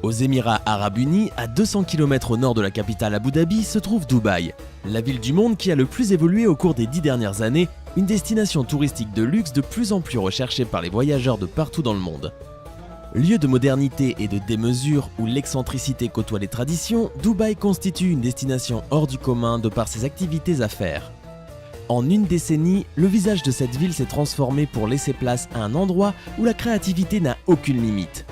Aux Émirats Arabes Unis, à 200 km au nord de la capitale Abu Dhabi, se trouve Dubaï, la ville du monde qui a le plus évolué au cours des 10 dernières années, une destination touristique de luxe de plus en plus recherchée par les voyageurs de partout dans le monde. Lieu de modernité et de démesure où l'excentricité côtoie les traditions, Dubaï constitue une destination hors du commun de par ses activités à faire. En une décennie, le visage de cette ville s'est transformé pour laisser place à un endroit où la créativité n'a aucune limite.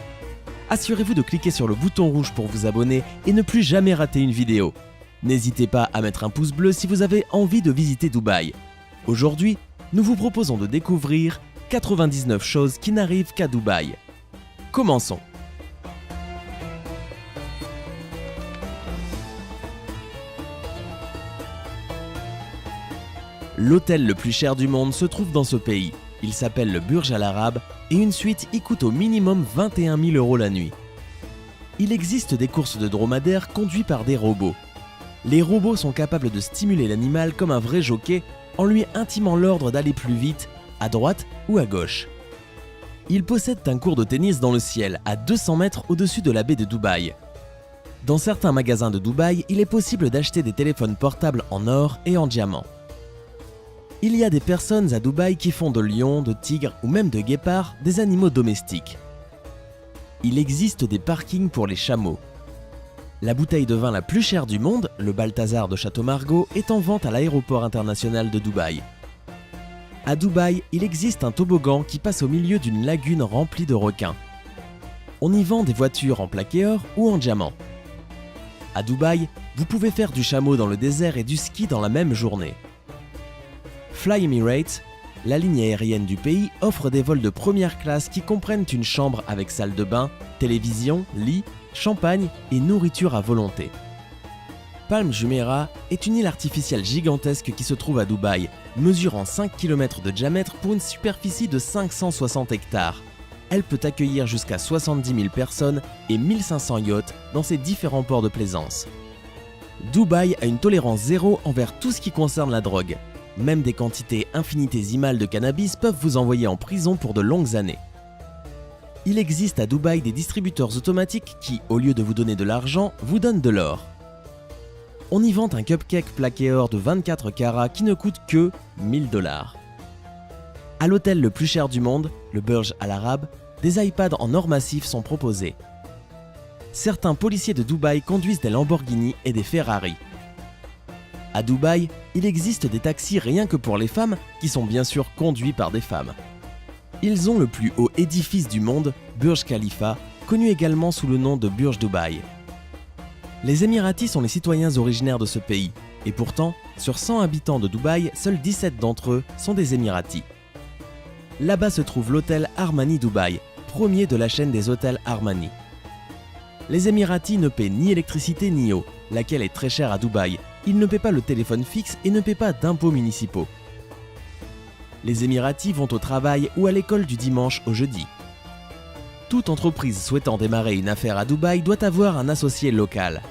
Assurez-vous de cliquer sur le bouton rouge pour vous abonner et ne plus jamais rater une vidéo. N'hésitez pas à mettre un pouce bleu si vous avez envie de visiter Dubaï. Aujourd'hui, nous vous proposons de découvrir 99 choses qui n'arrivent qu'à Dubaï. Commençons. L'hôtel le plus cher du monde se trouve dans ce pays. Il s'appelle le Burj Al Arab et une suite y coûte au minimum 21 000 € la nuit. Il existe des courses de dromadaires conduits par des robots. Les robots sont capables de stimuler l'animal comme un vrai jockey en lui intimant l'ordre d'aller plus vite, à droite ou à gauche. Ils possèdent un court de tennis dans le ciel, à 200 mètres au-dessus de la baie de Dubaï. Dans certains magasins de Dubaï, il est possible d'acheter des téléphones portables en or et en diamant. Il y a des personnes à Dubaï qui font de lions, de tigres ou même de guépards des animaux domestiques. Il existe des parkings pour les chameaux. La bouteille de vin la plus chère du monde, le Balthazar de Château Margaux, est en vente à l'aéroport international de Dubaï. À Dubaï, il existe un toboggan qui passe au milieu d'une lagune remplie de requins. On y vend des voitures en plaqué or ou en diamant. À Dubaï, vous pouvez faire du chameau dans le désert et du ski dans la même journée. Fly Emirates, la ligne aérienne du pays, offre des vols de première classe qui comprennent une chambre avec salle de bain, télévision, lit, champagne et nourriture à volonté. Palm Jumeirah est une île artificielle gigantesque qui se trouve à Dubaï, mesurant 5 km de diamètre pour une superficie de 560 hectares. Elle peut accueillir jusqu'à 70 000 personnes et 1500 yachts dans ses différents ports de plaisance. Dubaï a une tolérance zéro envers tout ce qui concerne la drogue. Même des quantités infinitésimales de cannabis peuvent vous envoyer en prison pour de longues années. Il existe à Dubaï des distributeurs automatiques qui, au lieu de vous donner de l'argent, vous donnent de l'or. On y vend un cupcake plaqué or de 24 carats qui ne coûte que 1000 $. À l'hôtel le plus cher du monde, le Burj Al Arab, des iPads en or massif sont proposés. Certains policiers de Dubaï conduisent des Lamborghini et des Ferrari. À Dubaï, il existe des taxis rien que pour les femmes qui sont bien sûr conduits par des femmes. Ils ont le plus haut édifice du monde, Burj Khalifa, connu également sous le nom de Burj Dubaï. Les Émiratis sont les citoyens originaires de ce pays, et pourtant, sur 100 habitants de Dubaï, seuls 17 d'entre eux sont des Émiratis. Là-bas se trouve l'hôtel Armani Dubaï, premier de la chaîne des hôtels Armani. Les Émiratis ne paient ni électricité ni eau, laquelle est très chère à Dubaï. Ils ne paient pas le téléphone fixe et ne paient pas d'impôts municipaux. Les Émiratis vont au travail ou à l'école du dimanche au jeudi. Toute entreprise souhaitant démarrer une affaire à Dubaï doit avoir un associé local.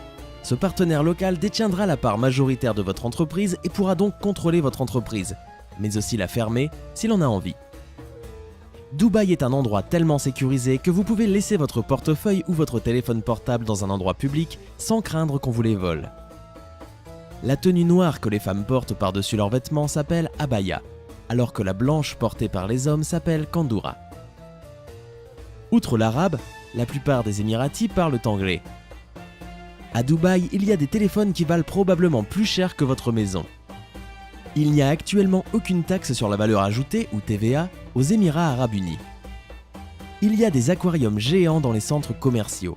Ce partenaire local détiendra la part majoritaire de votre entreprise et pourra donc contrôler votre entreprise, mais aussi la fermer s'il en a envie. Dubaï est un endroit tellement sécurisé que vous pouvez laisser votre portefeuille ou votre téléphone portable dans un endroit public sans craindre qu'on vous les vole. La tenue noire que les femmes portent par-dessus leurs vêtements s'appelle abaya, alors que la blanche portée par les hommes s'appelle kandoura. Outre l'arabe, la plupart des Émiratis parlent anglais. À Dubaï, il y a des téléphones qui valent probablement plus cher que votre maison. Il n'y a actuellement aucune taxe sur la valeur ajoutée, ou TVA, aux Émirats Arabes Unis. Il y a des aquariums géants dans les centres commerciaux.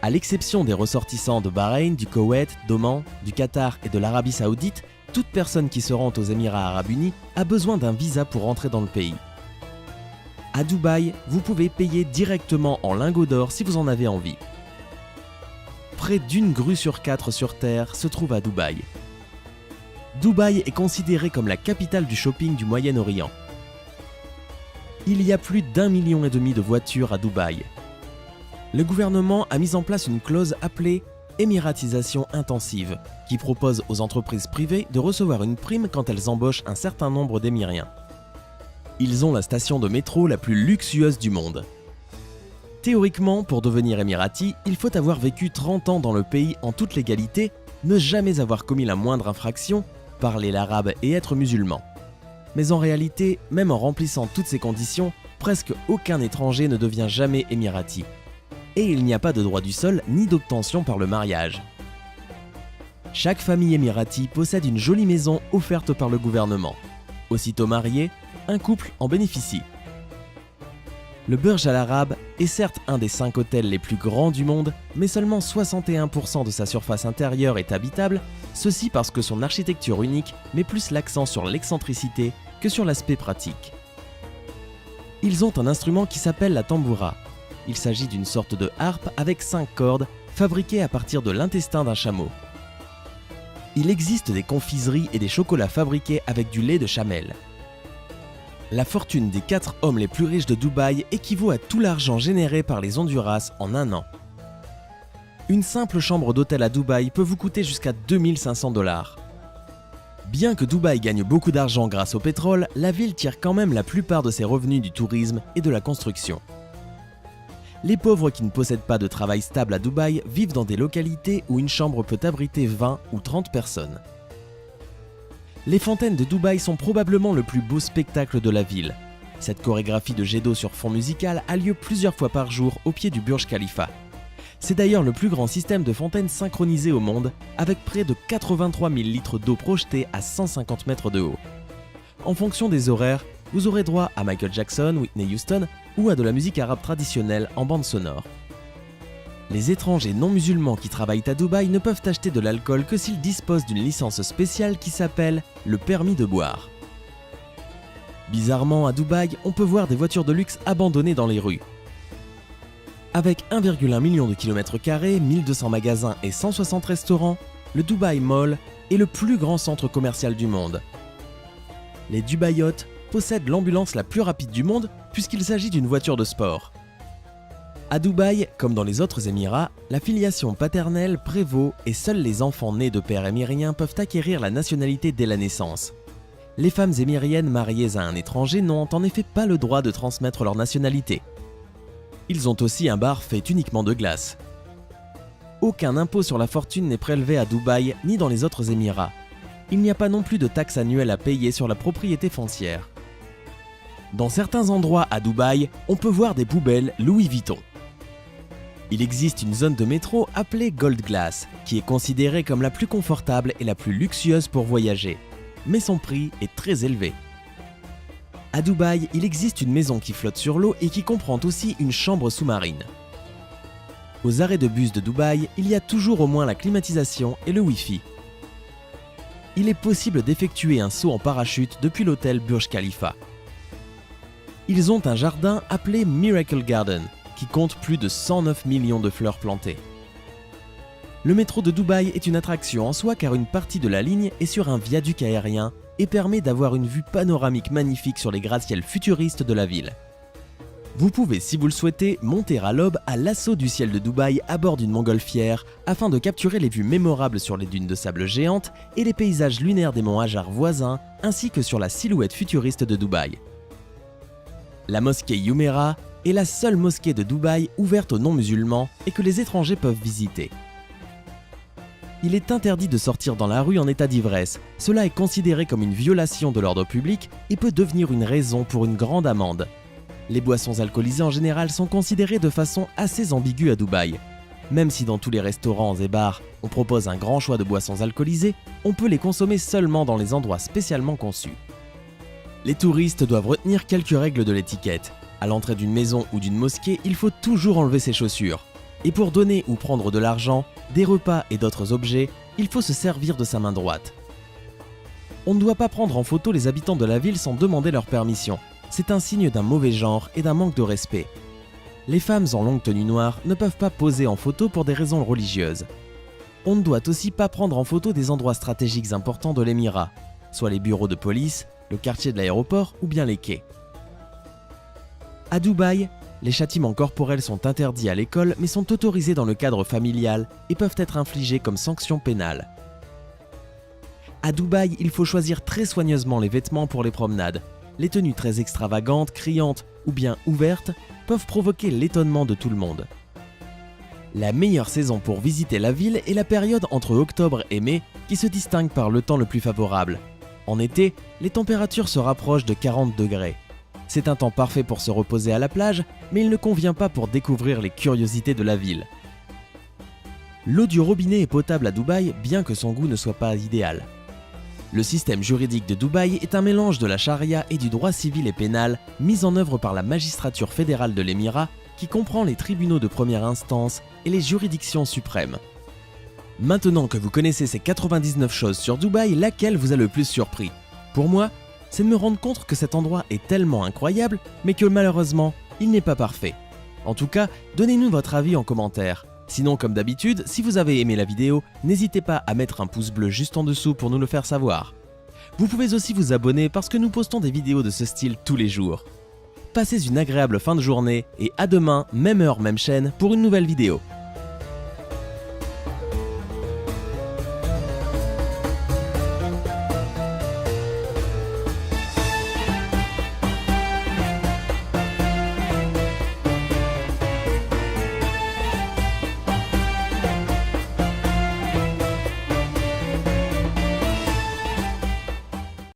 À l'exception des ressortissants de Bahreïn, du Koweït, d'Oman, du Qatar et de l'Arabie Saoudite, toute personne qui se rend aux Émirats Arabes Unis a besoin d'un visa pour entrer dans le pays. À Dubaï, vous pouvez payer directement en lingots d'or si vous en avez envie. Près d'1 grue sur 4 sur Terre se trouve à Dubaï. Dubaï est considérée comme la capitale du shopping du Moyen-Orient. Il y a plus d'1,5 million de voitures à Dubaï. Le gouvernement a mis en place une clause appelée « émiratisation intensive » qui propose aux entreprises privées de recevoir une prime quand elles embauchent un certain nombre d'émiriens. Ils ont la station de métro la plus luxueuse du monde. Théoriquement, pour devenir émirati, il faut avoir vécu 30 ans dans le pays en toute légalité, ne jamais avoir commis la moindre infraction, parler l'arabe et être musulman. Mais en réalité, même en remplissant toutes ces conditions, presque aucun étranger ne devient jamais émirati. Et il n'y a pas de droit du sol ni d'obtention par le mariage. Chaque famille émirati possède une jolie maison offerte par le gouvernement. Aussitôt marié, un couple en bénéficie. Le Burj Al Arab est certes un des 5 hôtels les plus grands du monde, mais seulement 61% de sa surface intérieure est habitable, ceci parce que son architecture unique met plus l'accent sur l'excentricité que sur l'aspect pratique. Ils ont un instrument qui s'appelle la tamboura. Il s'agit d'une sorte de harpe avec 5 cordes, fabriquée à partir de l'intestin d'un chameau. Il existe des confiseries et des chocolats fabriqués avec du lait de chamelle. La fortune des 4 hommes les plus riches de Dubaï équivaut à tout l'argent généré par les Honduras en un an. Une simple chambre d'hôtel à Dubaï peut vous coûter jusqu'à 2500 $. Bien que Dubaï gagne beaucoup d'argent grâce au pétrole, la ville tire quand même la plupart de ses revenus du tourisme et de la construction. Les pauvres qui ne possèdent pas de travail stable à Dubaï vivent dans des localités où une chambre peut abriter 20 ou 30 personnes. Les fontaines de Dubaï sont probablement le plus beau spectacle de la ville. Cette chorégraphie de jet d'eau sur fond musical a lieu plusieurs fois par jour au pied du Burj Khalifa. C'est d'ailleurs le plus grand système de fontaines synchronisé au monde, avec près de 83 000 litres d'eau projetés à 150 mètres de haut. En fonction des horaires, vous aurez droit à Michael Jackson, Whitney Houston ou à de la musique arabe traditionnelle en bande sonore. Les étrangers non musulmans qui travaillent à Dubaï ne peuvent acheter de l'alcool que s'ils disposent d'une licence spéciale qui s'appelle le permis de boire. Bizarrement, à Dubaï, on peut voir des voitures de luxe abandonnées dans les rues. Avec 1,1 million de kilomètres carrés, 1200 magasins et 160 restaurants, le Dubai Mall est le plus grand centre commercial du monde. Les Dubai Yacht possèdent l'ambulance la plus rapide du monde puisqu'il s'agit d'une voiture de sport. À Dubaï, comme dans les autres Émirats, la filiation paternelle prévaut et seuls les enfants nés de pères émiriens peuvent acquérir la nationalité dès la naissance. Les femmes émiriennes mariées à un étranger n'ont en effet pas le droit de transmettre leur nationalité. Ils ont aussi un bar fait uniquement de glace. Aucun impôt sur la fortune n'est prélevé à Dubaï ni dans les autres Émirats. Il n'y a pas non plus de taxe annuelle à payer sur la propriété foncière. Dans certains endroits à Dubaï, on peut voir des poubelles Louis Vuitton. Il existe une zone de métro appelée Gold Glass, qui est considérée comme la plus confortable et la plus luxueuse pour voyager. Mais son prix est très élevé. À Dubaï, il existe une maison qui flotte sur l'eau et qui comprend aussi une chambre sous-marine. Aux arrêts de bus de Dubaï, il y a toujours au moins la climatisation et le Wi-Fi. Il est possible d'effectuer un saut en parachute depuis l'hôtel Burj Khalifa. Ils ont un jardin appelé Miracle Garden, qui compte plus de 109 millions de fleurs plantées. Le métro de Dubaï est une attraction en soi car une partie de la ligne est sur un viaduc aérien et permet d'avoir une vue panoramique magnifique sur les gratte-ciels futuristes de la ville. Vous pouvez, si vous le souhaitez, monter à l'aube à l'assaut du ciel de Dubaï à bord d'une montgolfière afin de capturer les vues mémorables sur les dunes de sable géantes et les paysages lunaires des monts Hajar voisins ainsi que sur la silhouette futuriste de Dubaï. La mosquée Jumeirah est la seule mosquée de Dubaï ouverte aux non-musulmans et que les étrangers peuvent visiter. Il est interdit de sortir dans la rue en état d'ivresse. Cela est considéré comme une violation de l'ordre public et peut devenir une raison pour une grande amende. Les boissons alcoolisées en général sont considérées de façon assez ambiguë à Dubaï. Même si dans tous les restaurants et bars, on propose un grand choix de boissons alcoolisées, on peut les consommer seulement dans les endroits spécialement conçus. Les touristes doivent retenir quelques règles de l'étiquette. À l'entrée d'une maison ou d'une mosquée, il faut toujours enlever ses chaussures. Et pour donner ou prendre de l'argent, des repas et d'autres objets, il faut se servir de sa main droite. On ne doit pas prendre en photo les habitants de la ville sans demander leur permission. C'est un signe d'un mauvais genre et d'un manque de respect. Les femmes en longue tenue noire ne peuvent pas poser en photo pour des raisons religieuses. On ne doit aussi pas prendre en photo des endroits stratégiques importants de l'émirat, soit les bureaux de police, le quartier de l'aéroport ou bien les quais. À Dubaï, les châtiments corporels sont interdits à l'école mais sont autorisés dans le cadre familial et peuvent être infligés comme sanction pénale. À Dubaï, il faut choisir très soigneusement les vêtements pour les promenades. Les tenues très extravagantes, criantes ou bien ouvertes peuvent provoquer l'étonnement de tout le monde. La meilleure saison pour visiter la ville est la période entre octobre et mai qui se distingue par le temps le plus favorable. En été, les températures se rapprochent de 40 degrés. C'est un temps parfait pour se reposer à la plage, mais il ne convient pas pour découvrir les curiosités de la ville. L'eau du robinet est potable à Dubaï, bien que son goût ne soit pas idéal. Le système juridique de Dubaï est un mélange de la charia et du droit civil et pénal mis en œuvre par la magistrature fédérale de l'Émirat qui comprend les tribunaux de première instance et les juridictions suprêmes. Maintenant que vous connaissez ces 99 choses sur Dubaï, laquelle vous a le plus surpris? Pour moi, c'est de me rendre compte que cet endroit est tellement incroyable, mais que malheureusement, il n'est pas parfait. En tout cas, donnez-nous votre avis en commentaire. Sinon, comme d'habitude, si vous avez aimé la vidéo, n'hésitez pas à mettre un pouce bleu juste en dessous pour nous le faire savoir. Vous pouvez aussi vous abonner parce que nous postons des vidéos de ce style tous les jours. Passez une agréable fin de journée et à demain, même heure, même chaîne, pour une nouvelle vidéo.